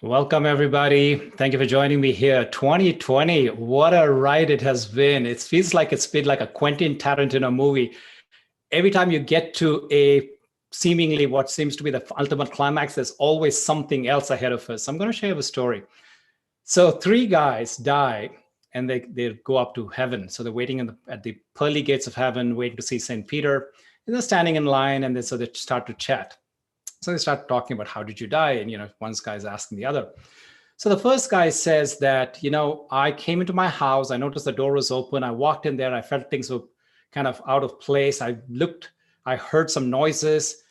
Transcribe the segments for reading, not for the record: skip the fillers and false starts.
Welcome, everybody. Thank you for joining me here. 2020, what a ride it has been. It feels like it's been like a Quentin Tarantino movie. Every time you get to a seemingly what seems to be the ultimate climax, there's always something else ahead of us. I'm going to share a story. So three guys die and they go up to heaven. So they're waiting at the pearly gates of heaven, waiting to see St. Peter. And they're standing in line, and so they start to chat. So they start talking about how did you die? And, one guy's asking the other. So the first guy says that, I came into my house. I noticed the door was open. I walked in there. I felt things were kind of out of place. I heard some noises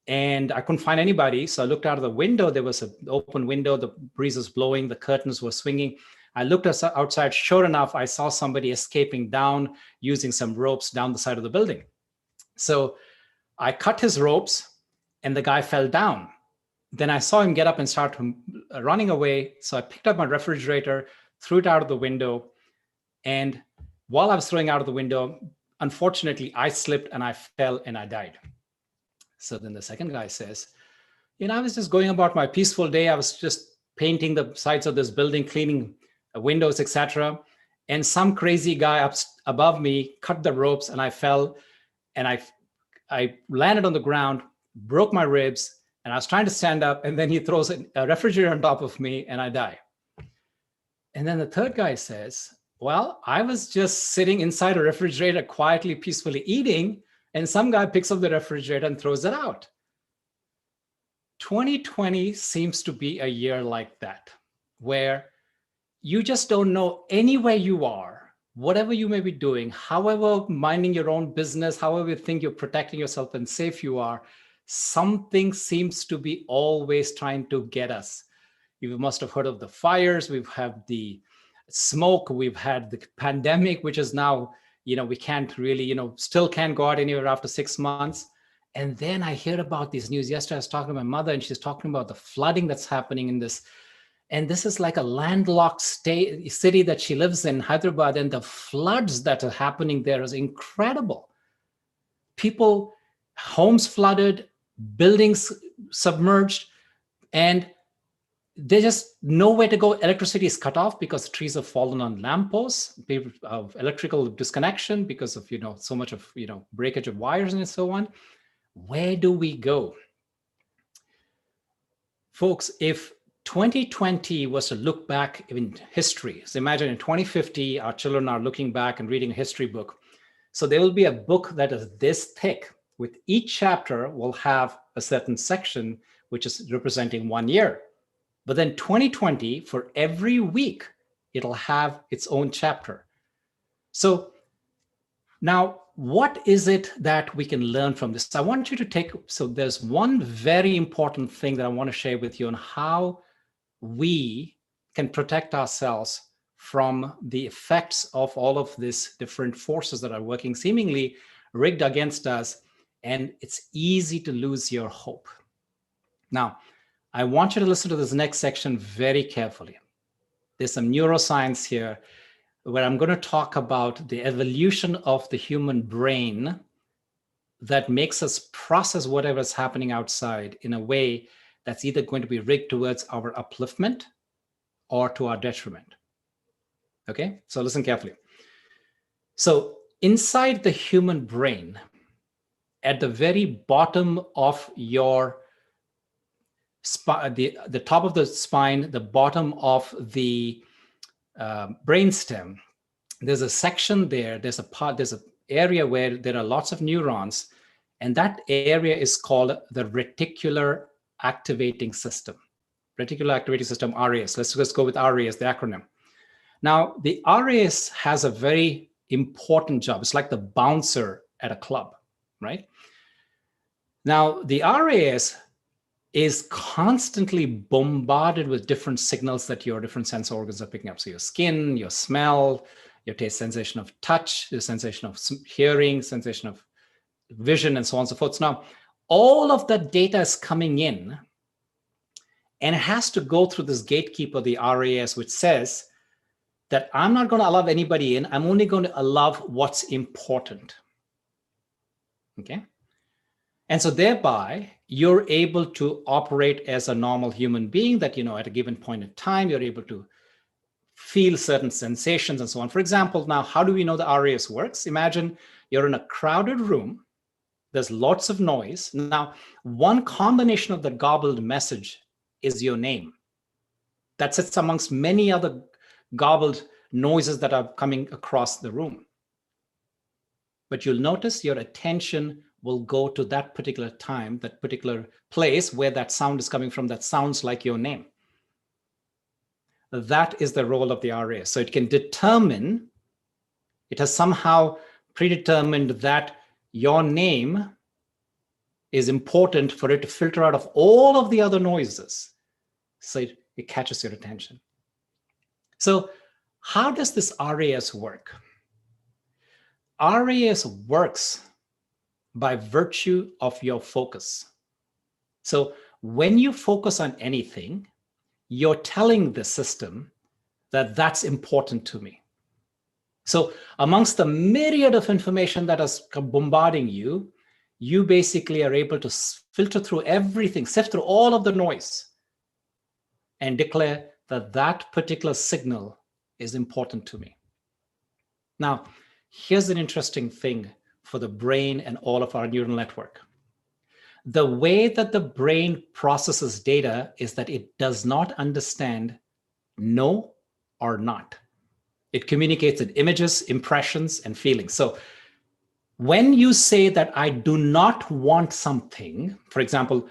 and I couldn't find anybody. So I looked out of the window. There was an open window. The breeze was blowing. The curtains were swinging. I looked outside. Sure enough, I saw somebody escaping down using some ropes down the side of the building. So I cut his ropes, and the guy fell down. Then I saw him get up and start running away. So I picked up my refrigerator, threw it out of the window. And while I was throwing out of the window, unfortunately, I slipped and I fell and I died. So then the second guy says, I was just going about my peaceful day. I was just painting the sides of this building, cleaning windows, etc. And some crazy guy up above me cut the ropes and I fell and I landed on the ground, broke my ribs, and I was trying to stand up, and then he throws a refrigerator on top of me and I die. And then the third guy says, well, I was just sitting inside a refrigerator quietly, peacefully eating, and some guy picks up the refrigerator and throws it out. 2020 seems to be a year like that, where you just don't know anywhere you are, whatever you may be doing, however minding your own business, however you think you're protecting yourself and safe you are, something seems to be always trying to get us. You must have heard of the fires. We've had the smoke. We've had the pandemic, which is now, we can't really, still can't go out anywhere after 6 months. And then I hear about these news. Yesterday, I was talking to my mother, and she's talking about the flooding that's happening in this. And this is like a landlocked city that she lives in, Hyderabad, and the floods that are happening there is incredible. Homes flooded, buildings submerged, and there's just nowhere to go. Electricity is cut off because the trees have fallen on lampposts, of electrical disconnection because of, so much of, breakage of wires and so on. Where do we go? Folks, if 2020 was to look back in history, so imagine in 2050, our children are looking back and reading a history book. So there will be a book that is this thick. With each chapter, we'll have a certain section, which is representing 1 year. But then 2020, for every week, it'll have its own chapter. So now, what is it that we can learn from this? I want you to so there's one very important thing that I want to share with you on how we can protect ourselves from the effects of all of these different forces that are working seemingly rigged against us. And it's easy to lose your hope. Now, I want you to listen to this next section very carefully. There's some neuroscience here where I'm going to talk about the evolution of the human brain that makes us process whatever is happening outside in a way that's either going to be rigged towards our upliftment or to our detriment. Okay, so listen carefully. So inside the human brain, at the very bottom of your the top of the spine, the bottom of the brainstem, there's a section there. There's an area where there are lots of neurons, and that area is called the reticular activating system. Reticular activating system, RAS. Let's just go with RAS, the acronym. Now, the RAS has a very important job. It's like the bouncer at a club, right? Now, the RAS is constantly bombarded with different signals that your different sense organs are picking up. So your skin, your smell, your taste, sensation of touch, your sensation of hearing, sensation of vision, and so on and so forth. So now, all of that data is coming in, and it has to go through this gatekeeper, the RAS, which says that I'm not going to allow anybody in. I'm only going to allow what's important. Okay? And so thereby, you're able to operate as a normal human being that, at a given point in time, you're able to feel certain sensations and so on. For example, now, how do we know the RAS works? Imagine you're in a crowded room. There's lots of noise. Now, one combination of the garbled message is your name. That sits amongst many other garbled noises that are coming across the room. But you'll notice your attention will go to that particular time, that particular place where that sound is coming from that sounds like your name. That is the role of the RAS. So it can determine, it has somehow predetermined that your name is important for it to filter out of all of the other noises. So it catches your attention. So how does this RAS work? RAS works by virtue of your focus. So when you focus on anything, you're telling the system that that's important to me. So amongst the myriad of information that is bombarding you, you basically are able to filter through everything, sift through all of the noise, and declare that that particular signal is important to me. Now, here's an interesting thing for the brain and all of our neural network. The way that the brain processes data is that it does not understand no or not. It communicates in images, impressions, and feelings. So when you say that I do not want something, for example,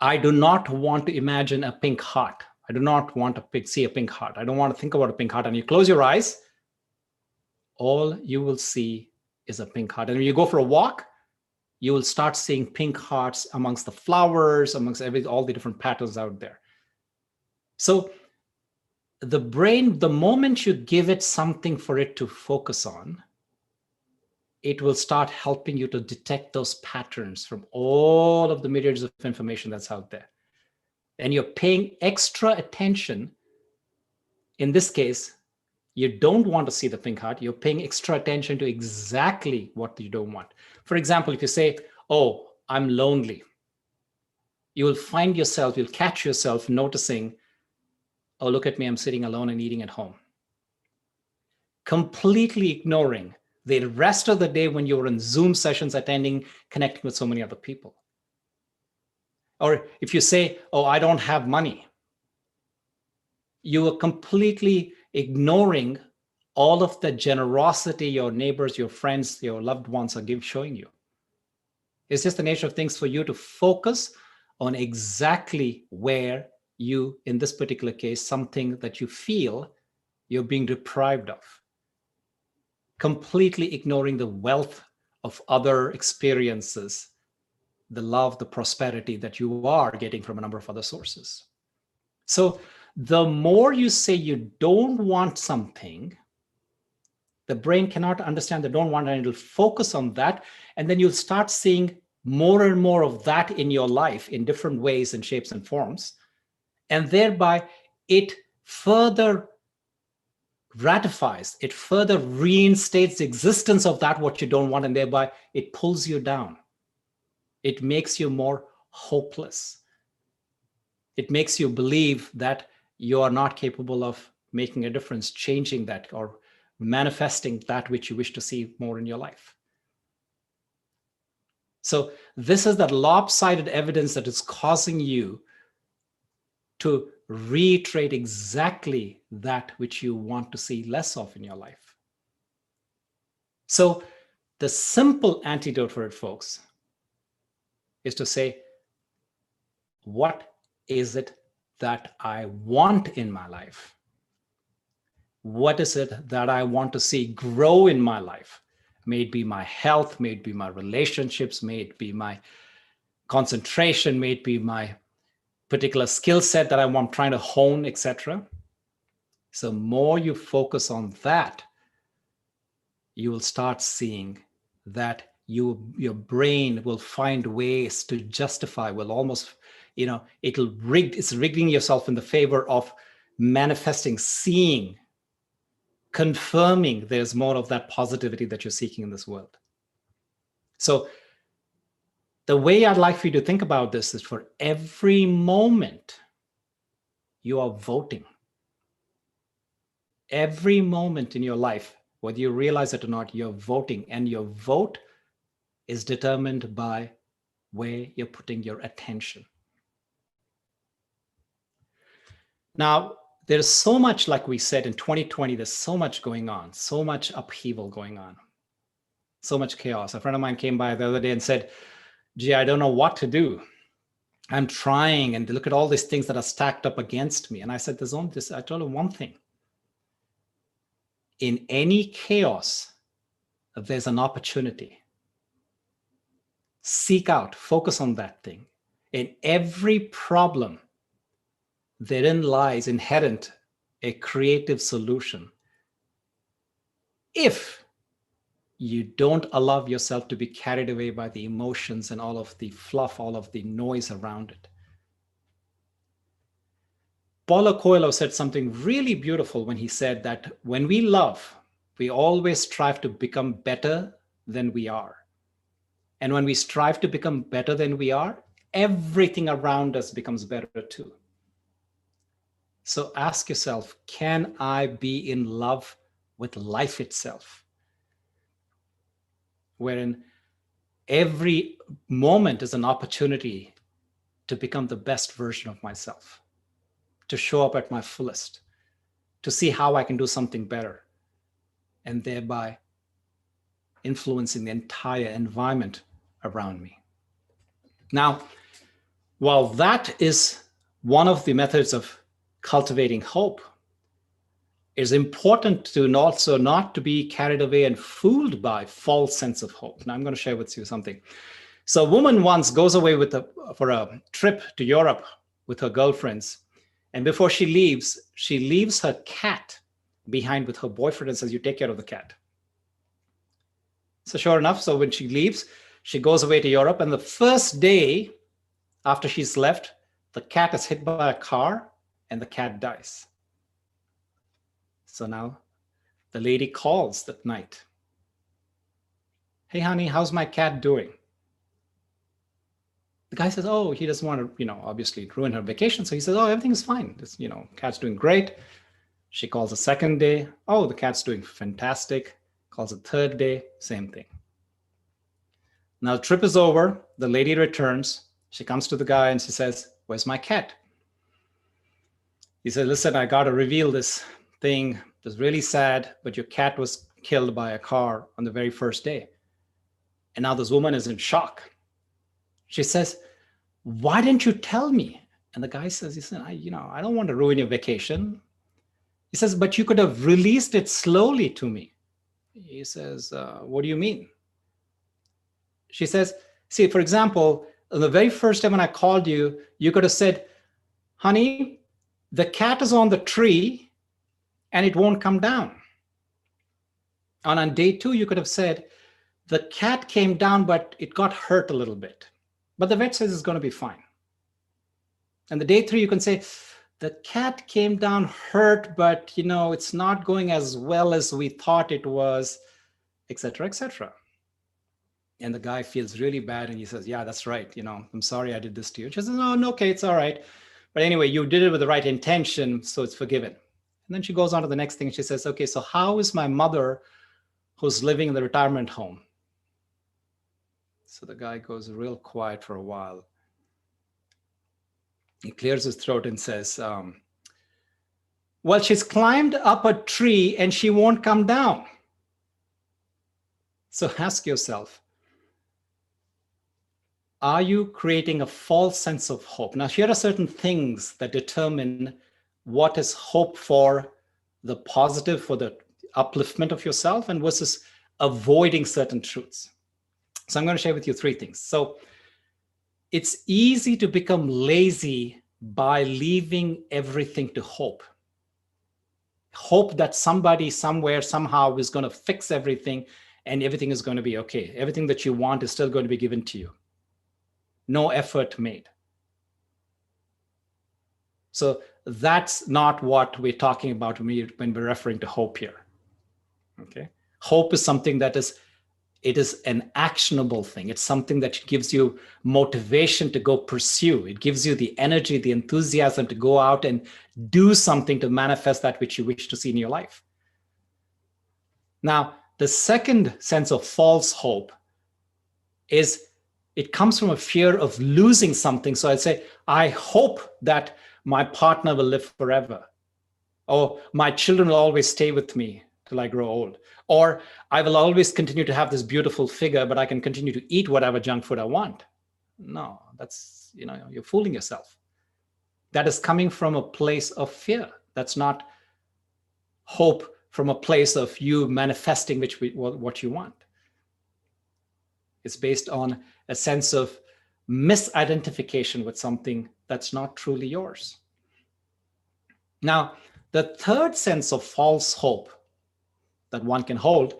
I do not want to imagine a pink heart. I do not want to see a pink heart. I don't want to think about a pink heart. And you close your eyes, all you will see is a pink heart. And when you go for a walk, you will start seeing pink hearts amongst the flowers, amongst all the different patterns out there. So the brain, the moment you give it something for it to focus on, it will start helping you to detect those patterns from all of the myriads of information that's out there. And you're paying extra attention. In this case, you don't want to see the pink heart. You're paying extra attention to exactly what you don't want. For example, if you say, oh, I'm lonely, you will find yourself, you'll catch yourself noticing, oh, look at me, I'm sitting alone and eating at home. Completely ignoring the rest of the day when you were in Zoom sessions, attending, connecting with so many other people. Or if you say, oh, I don't have money, you are completely ignoring all of the generosity your neighbors, your friends, your loved ones are showing you. It's just the nature of things for you to focus on exactly where you, in this particular case, something that you feel you're being deprived of. Completely ignoring the wealth of other experiences, the love, the prosperity that you are getting from a number of other sources. So the more you say you don't want something, the brain cannot understand the don't want, and it'll focus on that. And then you'll start seeing more and more of that in your life in different ways and shapes and forms. And thereby it further ratifies, it further reinstates the existence of that what you don't want, and thereby it pulls you down. It makes you more hopeless. It makes you believe that you are not capable of making a difference, changing that, or manifesting that which you wish to see more in your life. So this is that lopsided evidence that is causing you to reiterate exactly that which you want to see less of in your life. So the simple antidote for it, folks, is to say, what is it that I want in my life? What is it that I want to see grow in my life? May it be my health, may it be my relationships, may it be my concentration, may it be my particular skill set that I'm trying to hone, etc. So more you focus on that, you will start seeing that your brain will find ways to justify, will almost, it's rigging yourself in the favor of manifesting, seeing, confirming there's more of that positivity that you're seeking in this world. So The way I'd like for you to think about this is for every moment you are voting. Every moment in your life, whether you realize it or not, you're voting, and your vote is determined by where you're putting your attention. Now, there's so much, like we said, in 2020, there's so much going on, so much upheaval going on, so much chaos. A friend of mine came by the other day and said, gee, I don't know what to do. I'm trying, and look at all these things that are stacked up against me. And I said, I told him one thing. In any chaos, there's an opportunity. Seek out, focus on that thing. In every problem, therein lies inherent a creative solution. If you don't allow yourself to be carried away by the emotions and all of the fluff, all of the noise around it. Paulo Coelho said something really beautiful when he said that when we love, we always strive to become better than we are. And when we strive to become better than we are, everything around us becomes better too. So ask yourself, can I be in love with life itself? Wherein every moment is an opportunity to become the best version of myself, to show up at my fullest, to see how I can do something better, and thereby influencing the entire environment around me. Now, while that is one of the methods of cultivating hope, it's important to also not to be carried away and fooled by false sense of hope. Now, I'm going to share with you something. So a woman once goes away for a trip to Europe with her girlfriends. And before she leaves her cat behind with her boyfriend and says, you take care of the cat. So sure enough, so when she leaves, she goes away to Europe. And the first day after she's left, the cat is hit by a car and the cat dies. So now the lady calls that night. Hey, honey, how's my cat doing? The guy says, oh, he doesn't want to, obviously ruin her vacation. So he says, oh, everything's fine. It's, cat's doing great. She calls the second day. Oh, the cat's doing fantastic. Calls the third day, same thing. Now the trip is over. The lady returns. She comes to the guy and she says, where's my cat? He said, listen, I got to reveal this thing. It's really sad, but your cat was killed by a car on the very first day. And now this woman is in shock. She says, why didn't you tell me? And the guy says, I don't want to ruin your vacation. He says, but you could have released it slowly to me. He says, what do you mean? She says, see, for example, the very first time when I called you, you could have said, honey, the cat is on the tree and it won't come down. And on day 2, you could have said, the cat came down, but it got hurt a little bit. But the vet says it's going to be fine. And the day 3, you can say, the cat came down hurt, but it's not going as well as we thought it was, etc., etc. And the guy feels really bad and he says, yeah, that's right. I'm sorry I did this to you. She says, no, okay, it's all right. But anyway, you did it with the right intention, so it's forgiven. And then she goes on to the next thing. She says, okay, so how is my mother who's living in the retirement home? So the guy goes real quiet for a while. He clears his throat and says, well, she's climbed up a tree and she won't come down. So ask yourself, are you creating a false sense of hope? Now, here are certain things that determine what is hope for the positive, for the upliftment of yourself, and versus avoiding certain truths. So I'm going to share with you 3 things. So it's easy to become lazy by leaving everything to hope. Hope that somebody, somewhere, somehow is going to fix everything and everything is going to be okay. Everything that you want is still going to be given to you. No effort made. So that's not what we're talking about when we're referring to hope here. Okay. Hope is something that is It is an actionable thing. It's something that gives you motivation to go pursue. It gives you the energy, the enthusiasm to go out and do something to manifest that which you wish to see in your life. Now, the second sense of false hope is it comes from a fear of losing something. So I'd say, I hope that my partner will live forever, or my children will always stay with me till I grow old, or I will always continue to have this beautiful figure, but I can continue to eat whatever junk food I want. No, that's, you're fooling yourself. That is coming from a place of fear. That's not hope from a place of you manifesting what you want. It's based on a sense of misidentification with something that's not truly yours. Now, the third sense of false hope that one can hold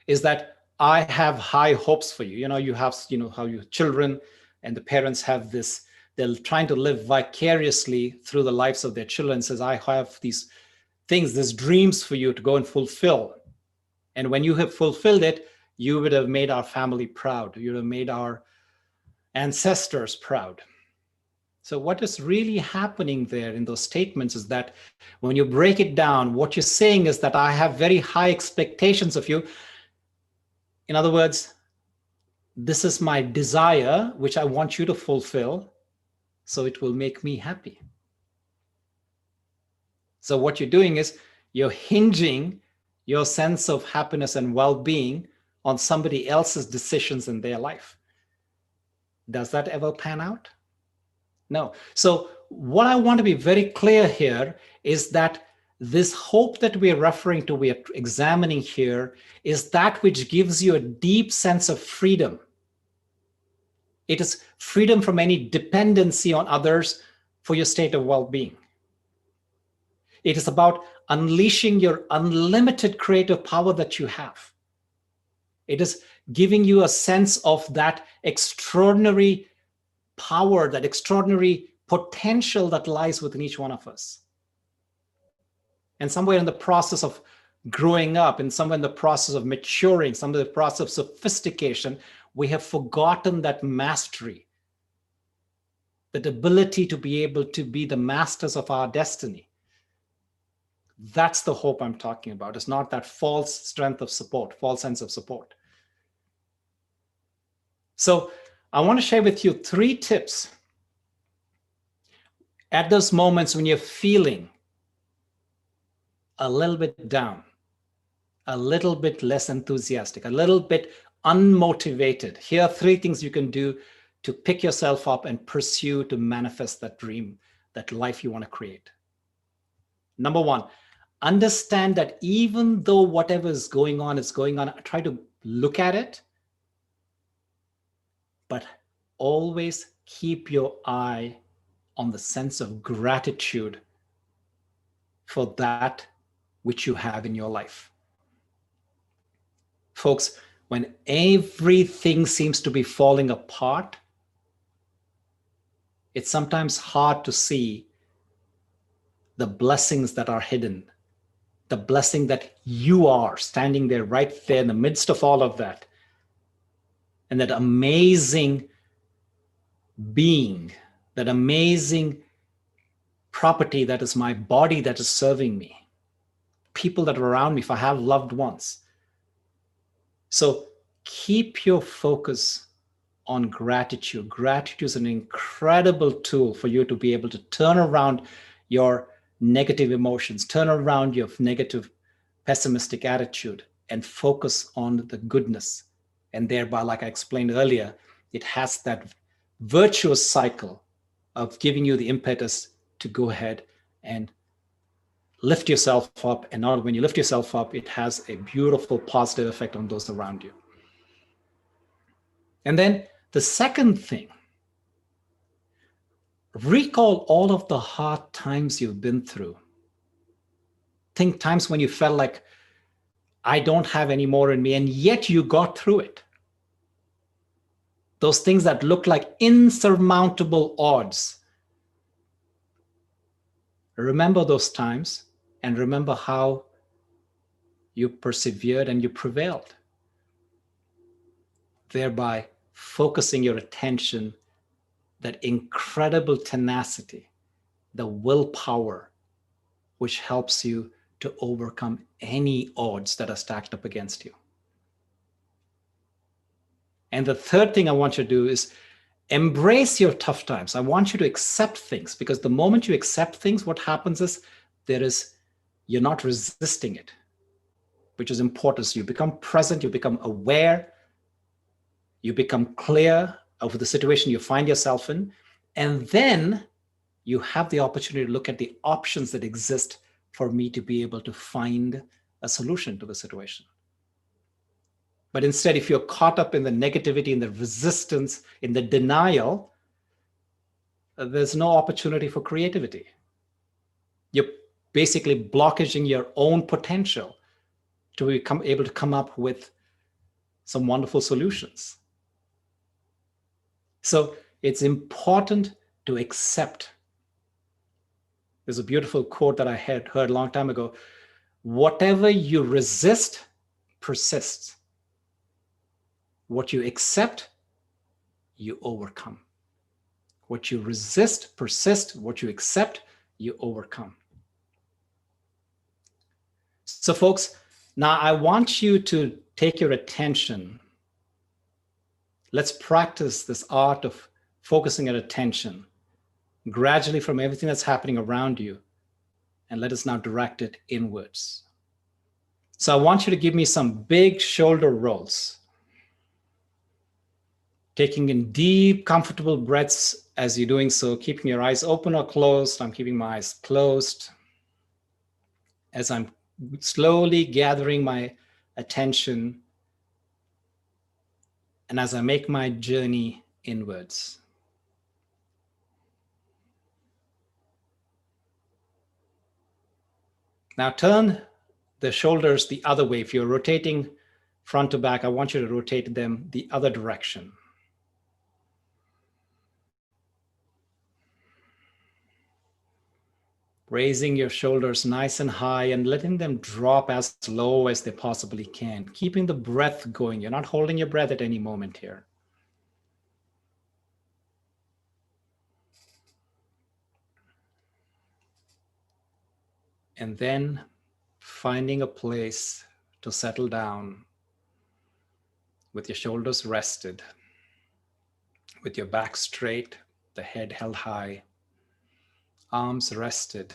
is that I have high hopes for you. You have, how your children and the parents have this, they're trying to live vicariously through the lives of their children. Says, I have these things, these dreams for you to go and fulfill. And when you have fulfilled it, you would have made our family proud. You would have made our ancestors proud. So what is really happening there in those statements is that when you break it down, what you're saying is that I have very high expectations of you. In other words, this is my desire, which I want you to fulfill, so it will make me happy. So what you're doing is you're hinging your sense of happiness and well-being on somebody else's decisions in their life. Does that ever pan out? No. So what I want to be very clear here is that this hope that we are referring to, we are examining here, is that which gives you a deep sense of freedom. It is freedom from any dependency on others for your state of well-being. It is about unleashing your unlimited creative power that you have. It is giving you a sense of that extraordinary power, that extraordinary potential that lies within each one of us. And somewhere in the process of growing up, and somewhere in the process of maturing, somewhere in the process of sophistication, we have forgotten that mastery, that ability to be able to be the masters of our destiny. That's the hope I'm talking about. It's not that false strength of support, false sense of support. So I want to share with you 3 tips at those moments when you're feeling a little bit down, a little bit less enthusiastic, a little bit unmotivated. Here are 3 things you can do to pick yourself up and pursue to manifest that dream, that life you want to create. Number 1, understand that even though whatever is going on, try to look at it, but always keep your eye on the sense of gratitude for that which you have in your life. Folks, when everything seems to be falling apart, it's sometimes hard to see the blessings that are hidden, the blessing that you are standing there right there in the midst of all of that. And that amazing being, that amazing property that is my body that is serving me, people that are around me, if I have loved ones. So keep your focus on gratitude. Gratitude is an incredible tool for you to be able to turn around your negative emotions, turn around your negative, pessimistic attitude, and focus on the goodness. And thereby, like I explained earlier, it has that virtuous cycle of giving you the impetus to go ahead and lift yourself up. And not when you lift yourself up, it has a beautiful positive effect on those around you. And then the second thing, recall all of the hard times you've been through. Think times when you felt like, I don't have any more in me, and yet you got through it. Those things that look like insurmountable odds. Remember those times and remember how you persevered and you prevailed. thereby focusing your attention, that incredible tenacity, the willpower, which helps you to overcome any odds that are stacked up against you. And the third thing I want you to do is embrace your tough times. I want you to accept things, because the moment you accept things, what happens is you're not resisting it, which is important. So you become present, you become aware, you become clear of the situation you find yourself in, and then you have the opportunity to look at the options that exist for me to be able to find a solution to the situation. But instead, if you're caught up in the negativity, in the resistance, in the denial, there's no opportunity for creativity. You're basically blockaging your own potential to become able to come up with some wonderful solutions. So it's important to accept. There's a beautiful quote that I had heard a long time ago. Whatever you resist persists. What you accept, you overcome. What you resist persists. What you accept, you overcome. So folks, now I want you to take your attention. Let's practice this art of focusing our attention gradually from everything that's happening around you, and let us now direct it inwards. So I want you to give me some big shoulder rolls, taking in deep, comfortable breaths as you're doing so, keeping your eyes open or closed. I'm keeping my eyes closed as I'm slowly gathering my attention and as I make my journey inwards. Now turn the shoulders the other way. If you're rotating front to back, I want you to rotate them the other direction. Raising your shoulders nice and high and letting them drop as low as they possibly can. Keeping the breath going. You're not holding your breath at any moment here. And then finding a place to settle down with your shoulders rested, with your back straight, the head held high, arms rested.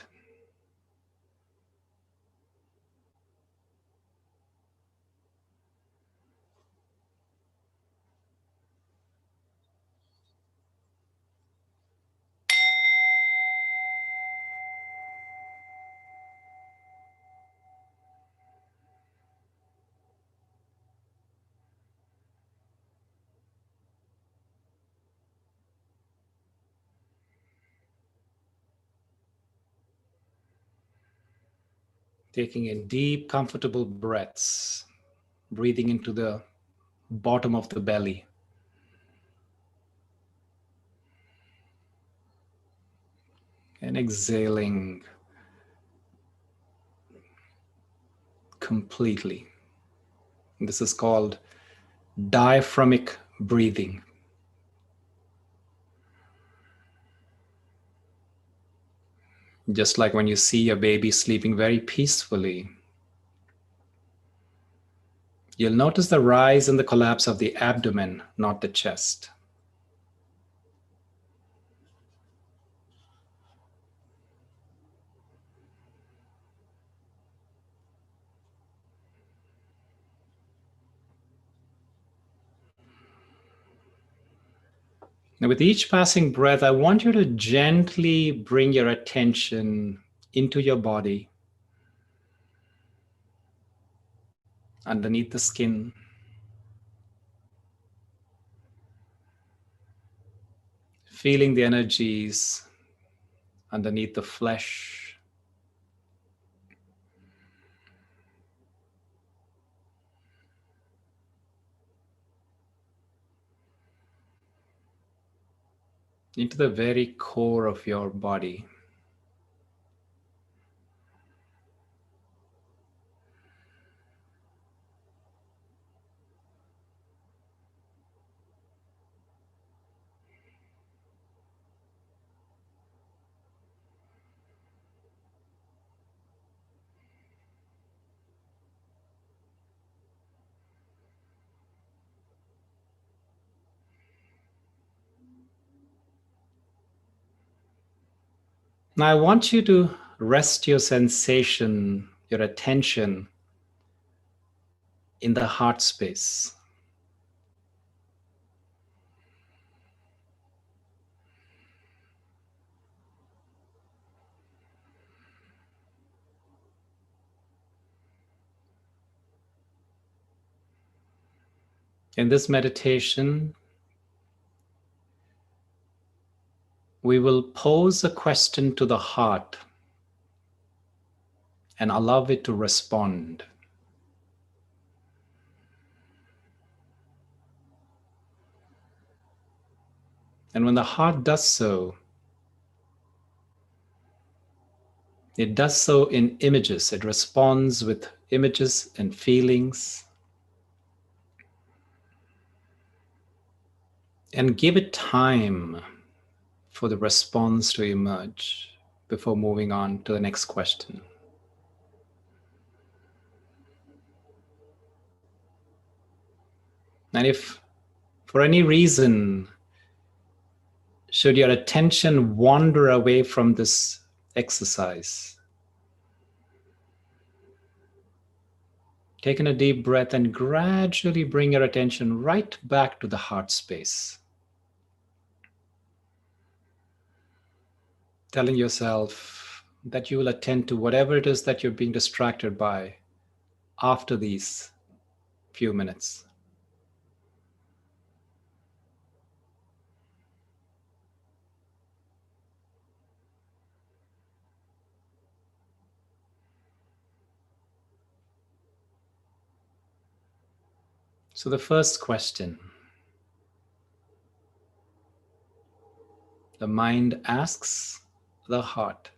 Taking in deep, comfortable breaths, breathing into the bottom of the belly. And exhaling completely. This is called diaphragmic breathing. Just like when you see a baby sleeping very peacefully, you'll notice the rise and the collapse of the abdomen, not the chest. Now, with each passing breath, I want you to gently bring your attention into your body, underneath the skin. Feeling the energies underneath the flesh. Into the very core of your body. Now I want you to rest your sensation, your attention in the heart space. In this meditation, we will pose a question to the heart and allow it to respond. And when the heart does so, it does so in images. It responds with images and feelings. And give it time for the response to emerge before moving on to the next question. And if for any reason, should your attention wander away from this exercise, take in a deep breath and gradually bring your attention right back to the heart space. Telling yourself that you will attend to whatever it is that you're being distracted by after these few minutes. So the first question, the mind asks the heart,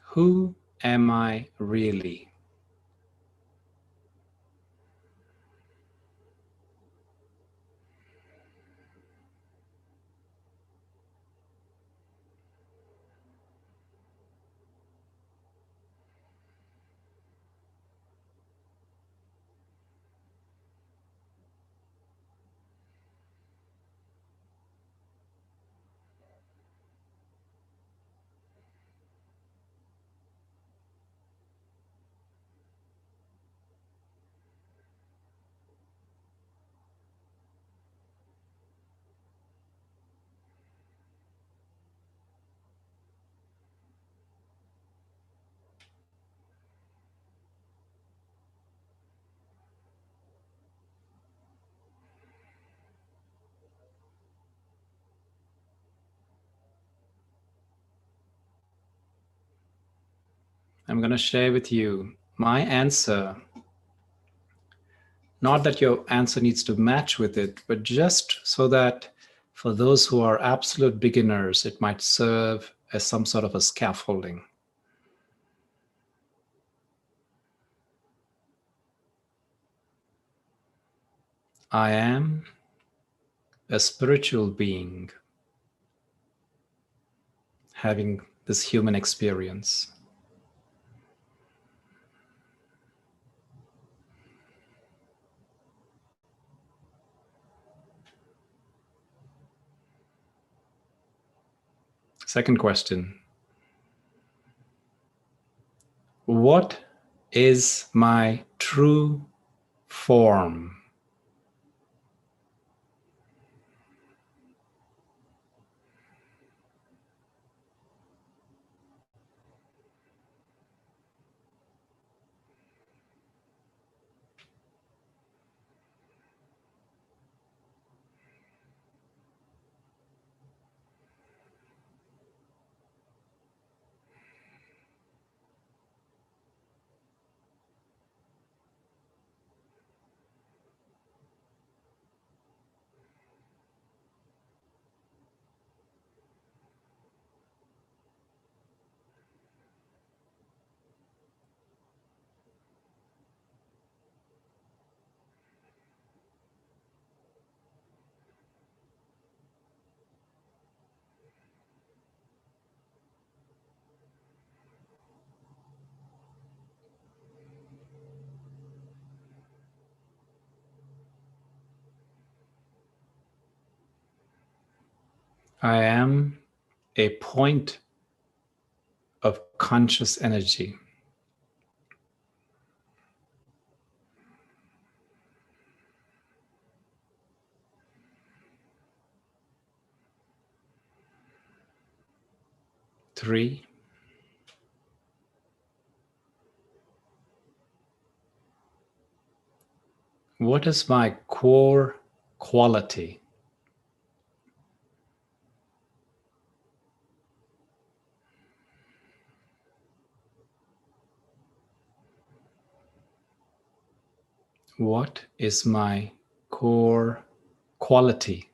who am I really? I'm going to share with you my answer. Not that your answer needs to match with it, but just so that for those who are absolute beginners, it might serve as some sort of a scaffolding. I am a spiritual being having this human experience. Second question, what is my true form? I am a point of conscious energy. Three, what is my core quality? What is my core quality?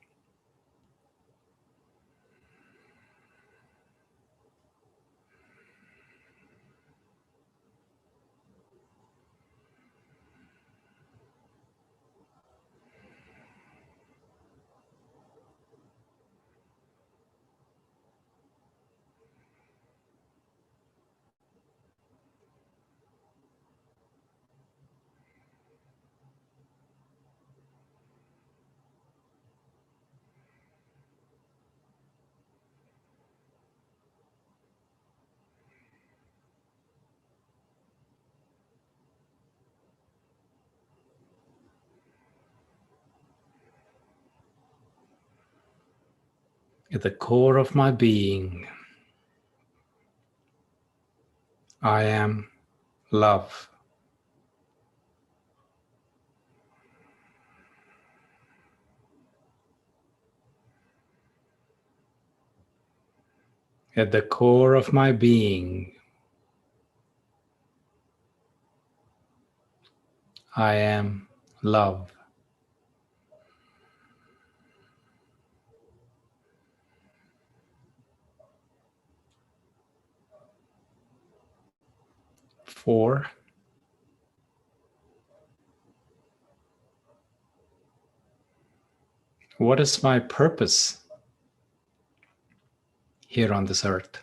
At the core of my being, I am love. At the core of my being, I am love. Four, what is my purpose here on this earth?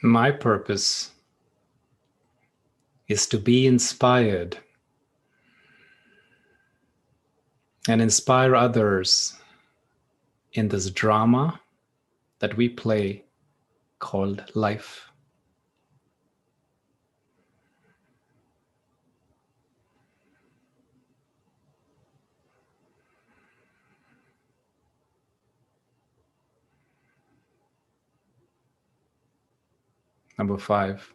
My purpose is to be inspired and inspire others in this drama that we play called life. Number five,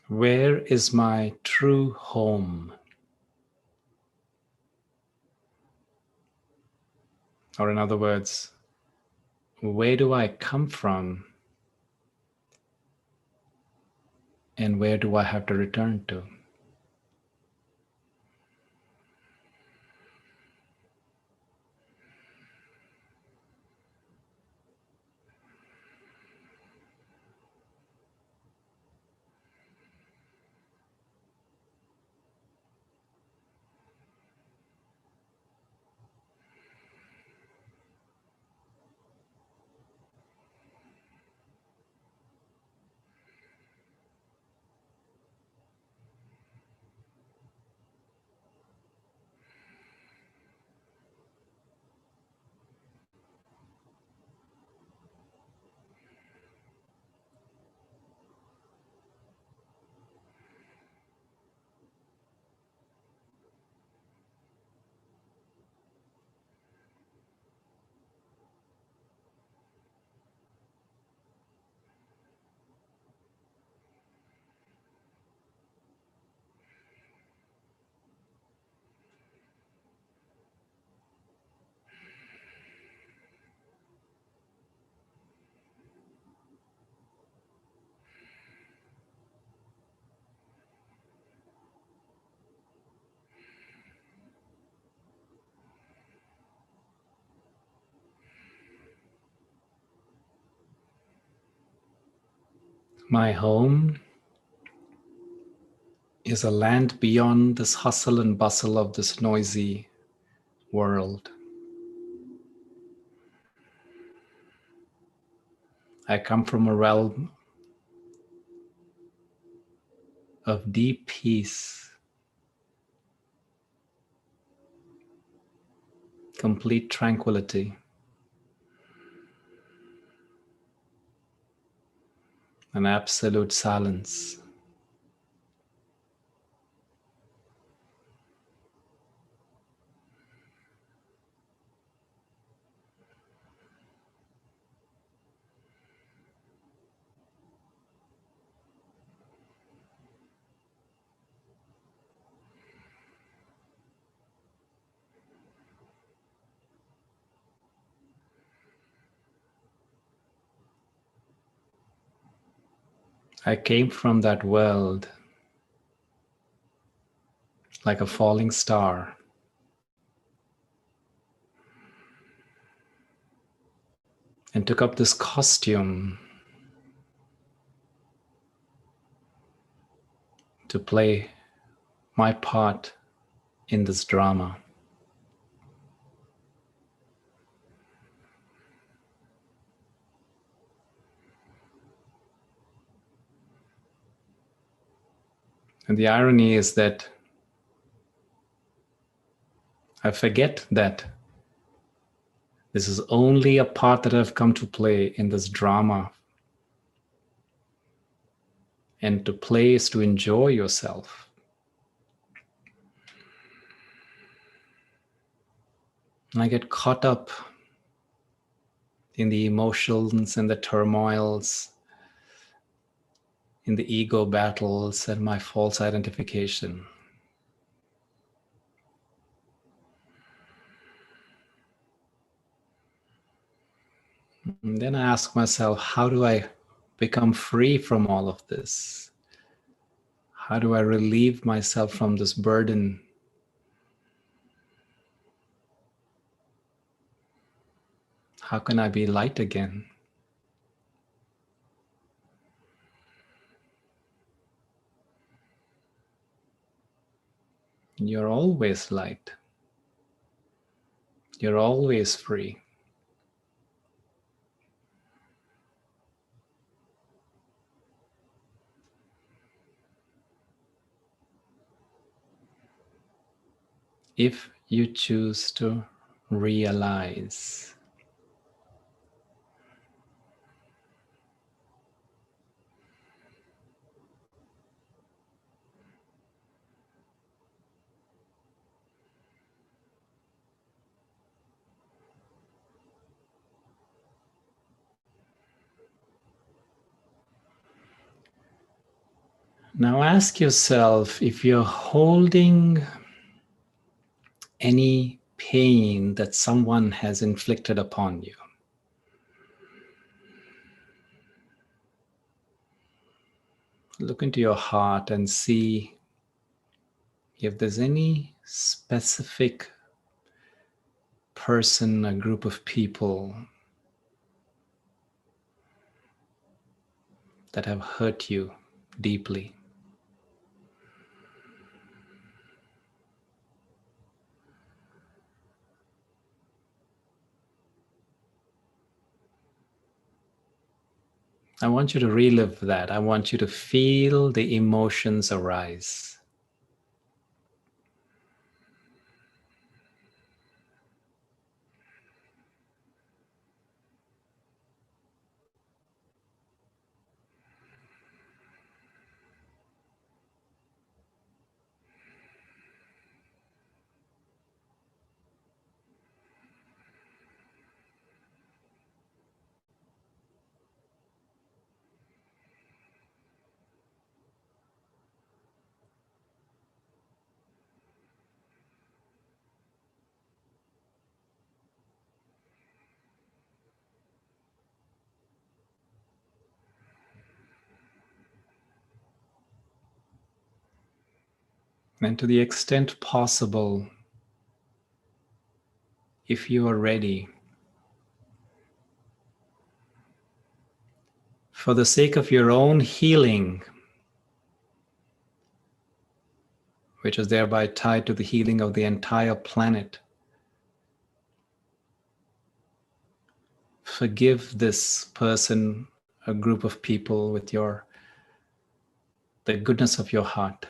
where is my true home? Or in other words, where do I come from and where do I have to return to? My home is a land beyond this hustle and bustle of this noisy world. I come from a realm of deep peace, complete tranquility, and absolute silence. I came from that world like a falling star, and took up this costume to play my part in this drama. And the irony is that I forget that this is only a part that I've come to play in this drama. And to play is to enjoy yourself. And I get caught up in the emotions and the turmoils, in the ego battles and my false identification. And then I ask myself, how do I become free from all of this? How do I relieve myself from this burden? How can I be light again? You're always light. You're always free. If you choose to realize. Now ask yourself if you're holding any pain that someone has inflicted upon you. Look into your heart and see if there's any specific person, a group of people that have hurt you deeply. I want you to relive that. I want you to feel the emotions arise. And to the extent possible, if you are ready, for the sake of your own healing, which is thereby tied to the healing of the entire planet, forgive this person, a group of people, with the goodness of your heart.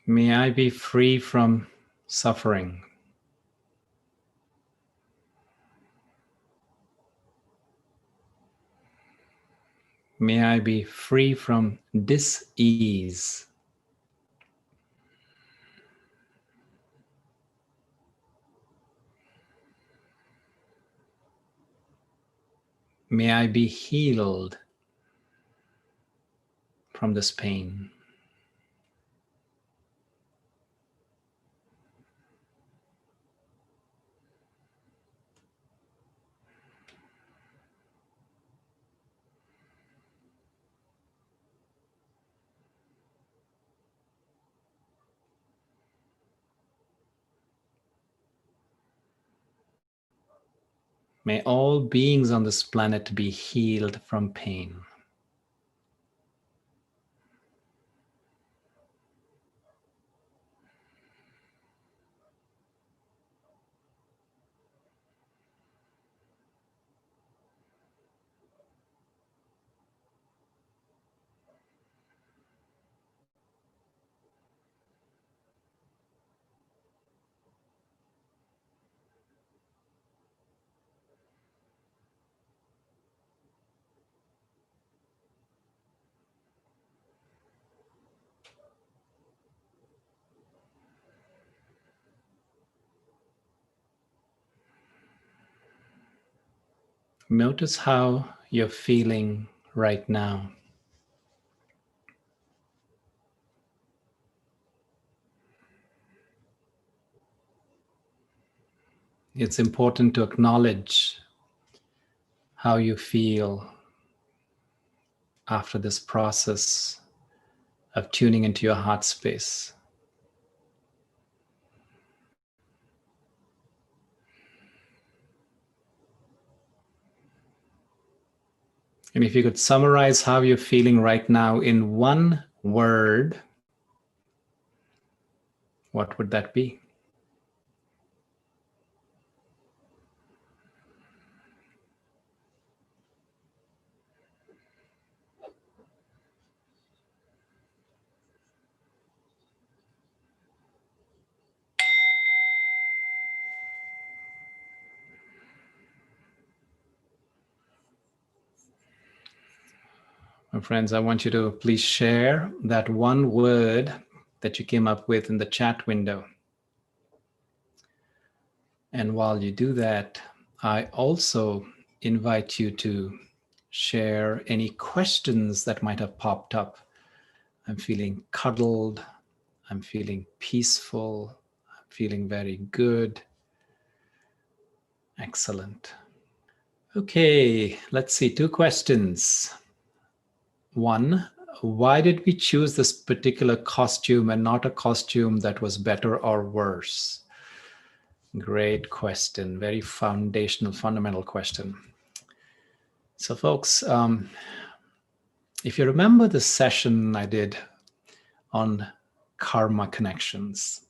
May I be free from suffering. May I be free from dis-ease. May I be healed from this pain. May all beings on this planet be healed from pain. Notice how you're feeling right now. It's important to acknowledge how you feel after this process of tuning into your heart space. And if you could summarize how you're feeling right now in one word, what would that be? My friends, I want you to please share that one word that you came up with in the chat window. And while you do that, I also invite you to share any questions that might have popped up. I'm feeling cuddled. I'm feeling peaceful. I'm feeling very good. Excellent. Okay, let's see. 2 questions. 1, why did we choose this particular costume and not a costume that was better or worse? Great question. Very foundational, fundamental question. So folks, if you remember the session I did on karma connections,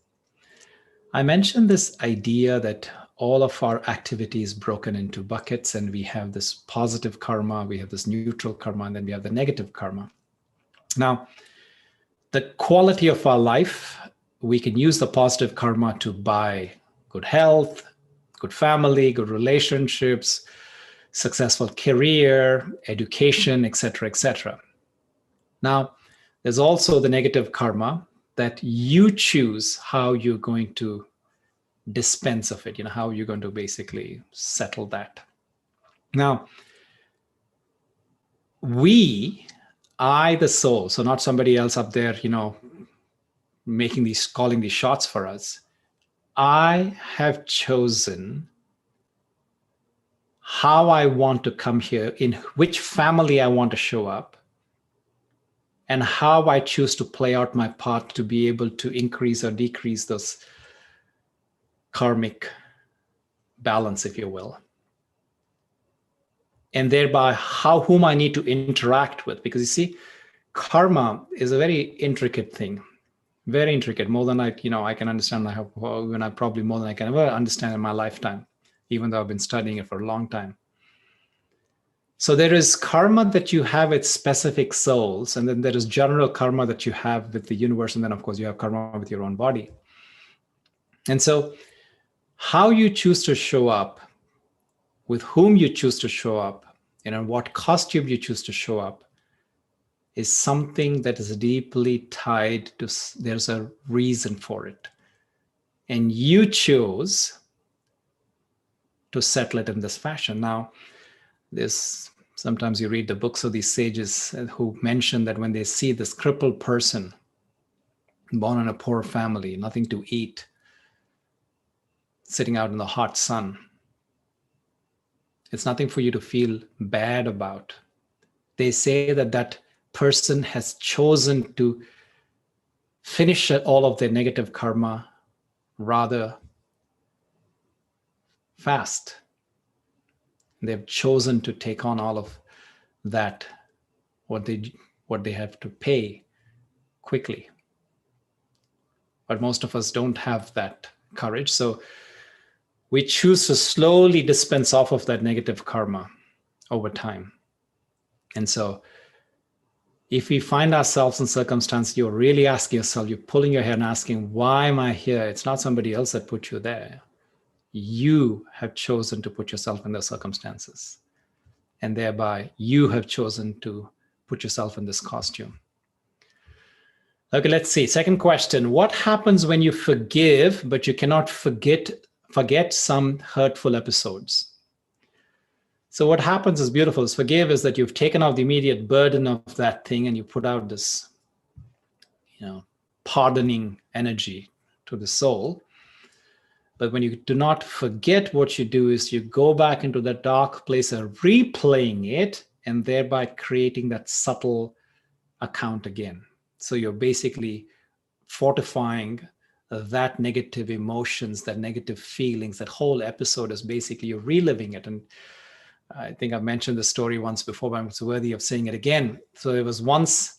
I mentioned this idea that all of our activity is broken into buckets, and we have this positive karma, we have this neutral karma, and then we have the negative karma. Now, the quality of our life, we can use the positive karma to buy good health, good family, good relationships, successful career, education, etc., etc. Now, There's also the negative karma that you choose how you're going to dispense of it, how you're going to basically settle that. Now, I, the soul, so not somebody else up there, calling these shots for us. I have chosen how I want to come here, in which family I want to show up, and how I choose to play out my part to be able to increase or decrease those karmic balance, if you will. And thereby whom I need to interact with. Because you see, karma is a very intricate thing, very intricate, more than I can understand. Probably more than I can ever understand in my lifetime, even though I've been studying it for a long time. So there is karma that you have with specific souls, and then there is general karma that you have with the universe, and then of course you have karma with your own body. And so how you choose to show up, with whom you choose to show up, and what costume you choose to show up, is something that is deeply tied to, there's a reason for it. And you chose to settle it in this fashion. Now, sometimes you read the books of these sages who mention that when they see this crippled person born in a poor family, nothing to eat, sitting out in the hot sun, it's nothing for you to feel bad about. They say that person has chosen to finish all of their negative karma rather fast. They've chosen to take on all of that, what they have to pay, quickly. But most of us don't have that courage. So we choose to slowly dispense off of that negative karma over time. And so if we find ourselves in circumstances, you're really asking yourself, you're pulling your hair and asking, why am I here? It's not somebody else that put you there. You have chosen to put yourself in those circumstances. And thereby, you have chosen to put yourself in this costume. Okay, let's see. Second question. What happens when you forgive, but you cannot forget some hurtful episodes? So what happens is beautiful. Forgive is that you've taken out the immediate burden of that thing and you put out this, pardoning energy to the soul. But when you do not forget, what you do is you go back into that dark place of replaying it and thereby creating that subtle account again. So you're basically fortifying that negative emotions, that negative feelings. That whole episode is basically you're reliving it. And I think I've mentioned the story once before, but it's worthy of saying it again. So there was once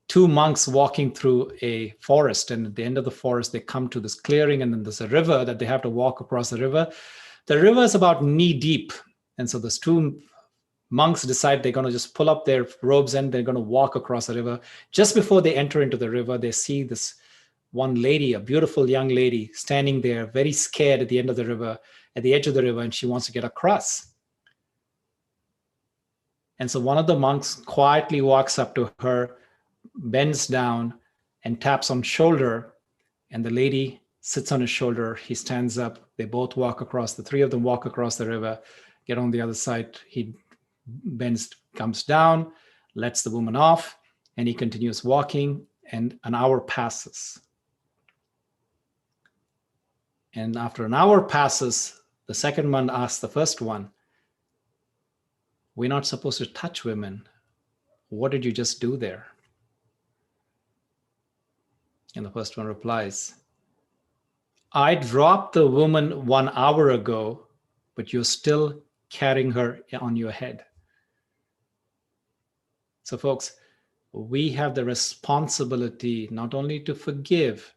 two monks walking through a forest, and at the end of the forest, they come to this clearing, and then there's a river that they have to walk across the river. The river is about knee deep. And so those two monks decide they're going to just pull up their robes and they're going to walk across the river. Just before they enter into the river, they see this one lady, a beautiful young lady, standing there, very scared at the end of the river, at the edge of the river, and she wants to get across. And so one of the monks quietly walks up to her, bends down and taps on shoulder, and the lady sits on his shoulder. He stands up. They both walk across. The three of them walk across the river, get on the other side. He bends, comes down, lets the woman off, and he continues walking, and an hour passes. And after an hour passes, the second one asks the first one, "We're not supposed to touch women. What did you just do there?" And the first one replies, "I dropped the woman 1 hour ago, but you're still carrying her on your head." So folks, we have the responsibility not only to forgive,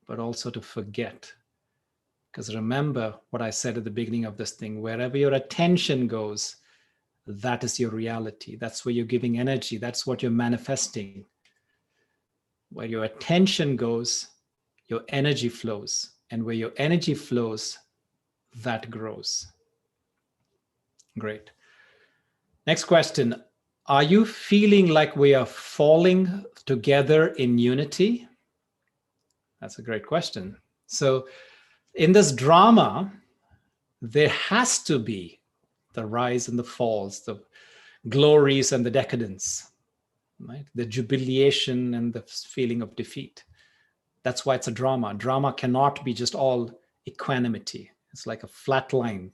but also to forget. Because remember what I said at the beginning of this thing, wherever your attention goes, that is your reality. That's where you're giving energy. That's what you're manifesting. Where your attention goes, your energy flows. And where your energy flows, that grows. Great. Next question. Are you feeling like we are falling together in unity? That's a great question. So in this drama, there has to be the rise and the falls, the glories and the decadence, right? The jubilation and the feeling of defeat. That's why it's a drama. Drama cannot be just all equanimity. It's like a flat line.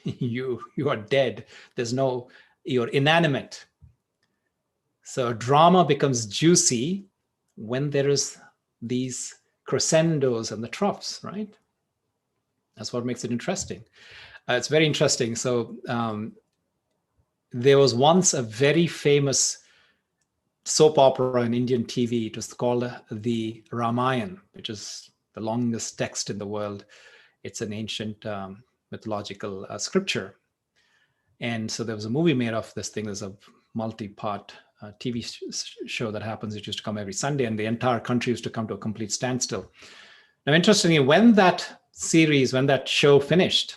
You are dead. You're inanimate. So drama becomes juicy when there is these crescendos and the troughs, right? That's what makes it interesting. It's very interesting. So there was once a very famous soap opera on Indian TV. It was called the Ramayana, which is the longest text in the world. It's an ancient mythological scripture. And so there was a movie made of this thing. There's a multi-part TV show that happens. It used to come every Sunday, and the entire country used to come to a complete standstill. Now, interestingly, when that show finished,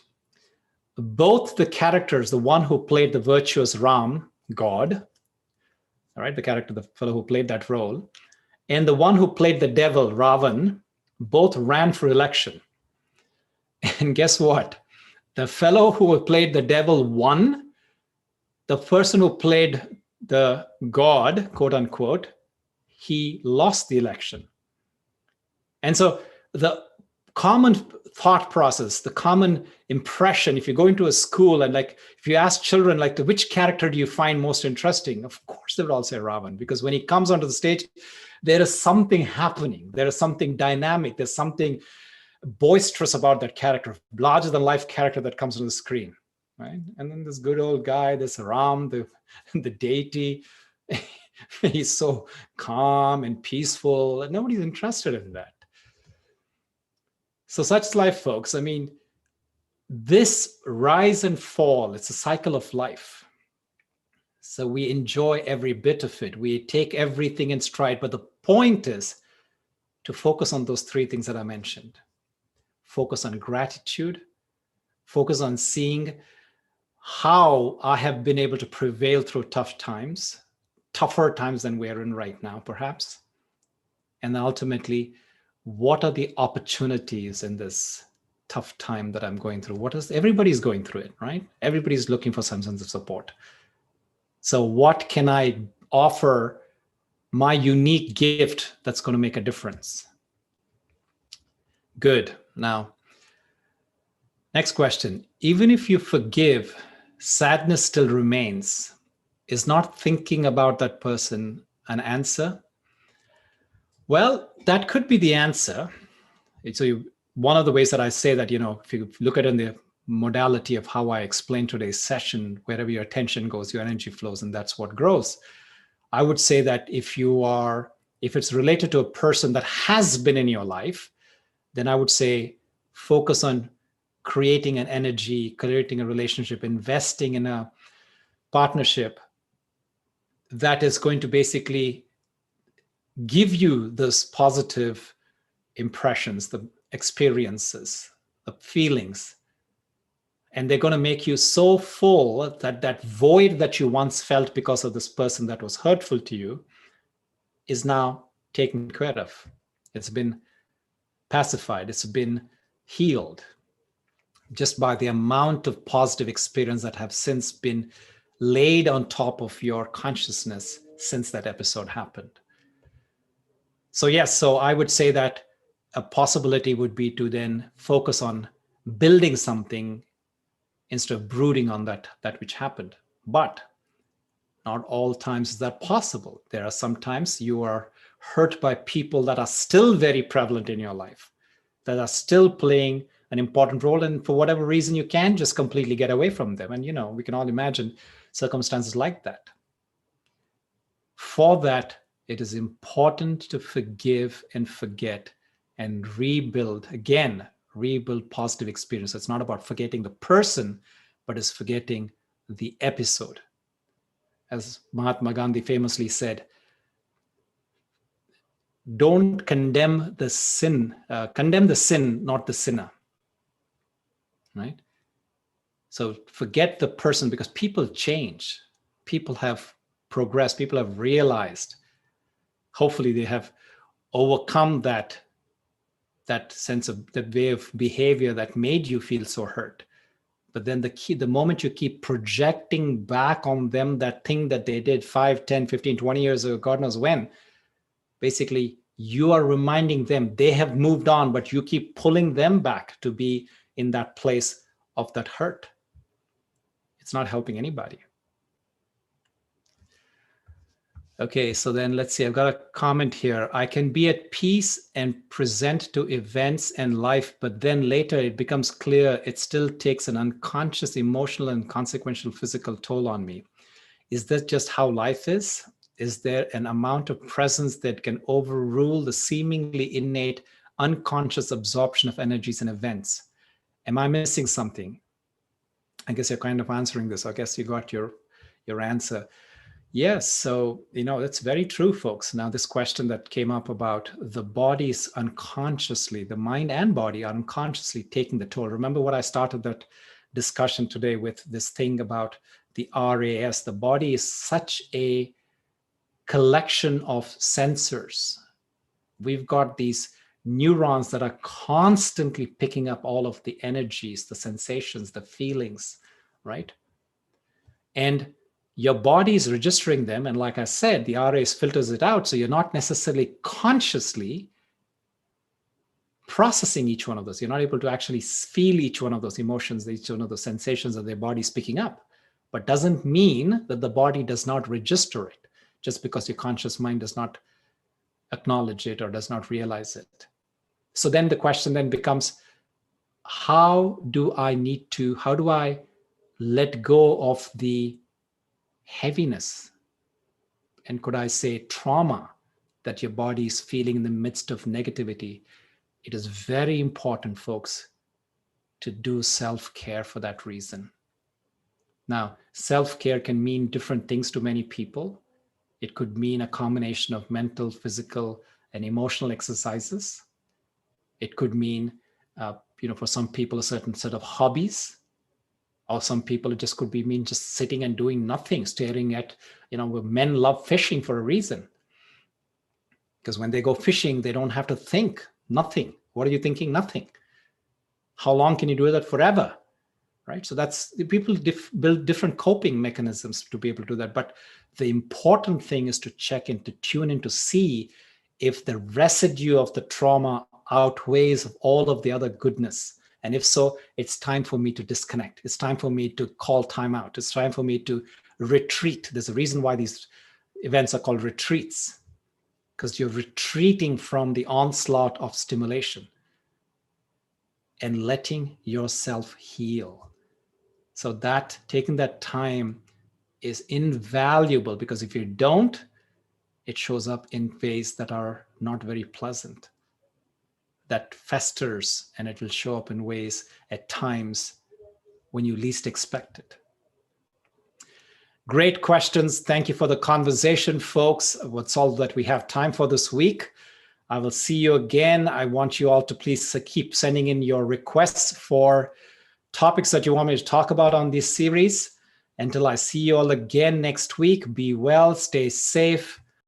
both the characters, the one who played the virtuous Ram, God, all right, the fellow who played that role, and the one who played the devil, Ravan, both ran for election. And guess what? The fellow who played the devil won. The person who played the God, quote unquote, he lost the election. And so the common thought process, the common impression, if you go into a school and if you ask children, which character do you find most interesting? Of course, they would all say Ravan, because when he comes onto the stage, there is something happening. There is something dynamic. There's something boisterous about that character, larger than life character that comes on the screen, right? And then this good old guy, this Ram, the deity, he's so calm and peaceful. Nobody's interested in that. So such life, folks. I mean, this rise and fall, it's a cycle of life. So we enjoy every bit of it. We take everything in stride. But the point is to focus on those three things that I mentioned. Focus on gratitude. Focus on seeing how I have been able to prevail through tough times, tougher times than we're in right now, perhaps. And ultimately, what are the opportunities in this tough time that I'm going through? Everybody's going through it, right? Everybody's looking for some sense of support. So what can I offer my unique gift that's going to make a difference? Good. Now, next question. Even if you forgive, sadness still remains. Is not thinking about that person an answer? Well, that could be the answer. So one of the ways that I say that, if you look at it in the modality of how I explain today's session, wherever your attention goes, your energy flows, and that's what grows. I would say that if it's related to a person that has been in your life, then I would say focus on creating an energy, creating a relationship, investing in a partnership that is going to basically give you those positive impressions, the experiences, the feelings. And they're going to make you so full that that void that you once felt because of this person that was hurtful to you is now taken care of. It's been pacified. It's been healed just by the amount of positive experience that have since been laid on top of your consciousness since that episode happened. So yes, so I would say that a possibility would be to then focus on building something instead of brooding on that which happened. But not all times is that possible. There are some times you are hurt by people that are still very prevalent in your life, that are still playing an important role, and for whatever reason you can't just completely get away from them. And we can all imagine circumstances like that. For that, it is important to forgive and forget and rebuild positive experience. It's not about forgetting the person, but it's forgetting the episode. As Mahatma Gandhi famously said, don't condemn the sin, not the sinner. Right? So forget the person, because people change. People have progressed. People have realized, hopefully they have overcome that sense of that way of behavior that made you feel so hurt. But then the moment you keep projecting back on them that thing that they did 5, 10, 15, 20 years ago, God knows when, basically you are reminding them they have moved on, but you keep pulling them back to be in that place of that hurt. It's not helping anybody. Okay, so then let's see, I've got a comment here. I can be at peace and present to events and life, but then later it becomes clear it still takes an unconscious emotional and consequential physical toll on me. Is that just how life is? Is there an amount of presence that can overrule the seemingly innate unconscious absorption of energies and events? Am I missing something? I guess you're kind of answering this. I guess you got your answer. Yes, so, that's very true, folks. Now, this question that came up about the body's unconsciously, the mind and body are unconsciously taking the toll. Remember what I started that discussion today with, this thing about the RAS. The body is such a collection of sensors. We've got these neurons that are constantly picking up all of the energies, the sensations, the feelings, right? And your body is registering them. And like I said, the RAS filters it out. So you're not necessarily consciously processing each one of those. You're not able to actually feel each one of those emotions, each one of those sensations that their body's picking up. But doesn't mean that the body does not register it just because your conscious mind does not acknowledge it or does not realize it. So then the question then becomes, how do I let go of the heaviness, and could I say trauma, that your body is feeling in the midst of negativity? It is very important, folks, to do self-care for that reason. Now, self-care can mean different things to many people. It could mean a combination of mental, physical, and emotional exercises. It could mean, for some people, a certain set of hobbies. Or some people, it just could be mean just sitting and doing nothing, staring at, men love fishing for a reason. Because when they go fishing, they don't have to think. Nothing. What are you thinking? Nothing. How long can you do that? Forever, right? So that's, people build different coping mechanisms to be able to do that. But the important thing is to check in, to tune in, to see if the residue of the trauma outweighs all of the other goodness. And if so, it's time for me to disconnect. It's time for me to call time out. It's time for me to retreat. There's a reason why these events are called retreats, because you're retreating from the onslaught of stimulation and letting yourself heal. So that taking that time is invaluable, because if you don't, it shows up in ways that are not very pleasant, that festers, and it will show up in ways at times when you least expect it. Great questions. Thank you for the conversation, folks. That's all that we have time for this week. I will see you again. I want you all to please keep sending in your requests for topics that you want me to talk about on this series. Until I see you all again next week, be well, stay safe,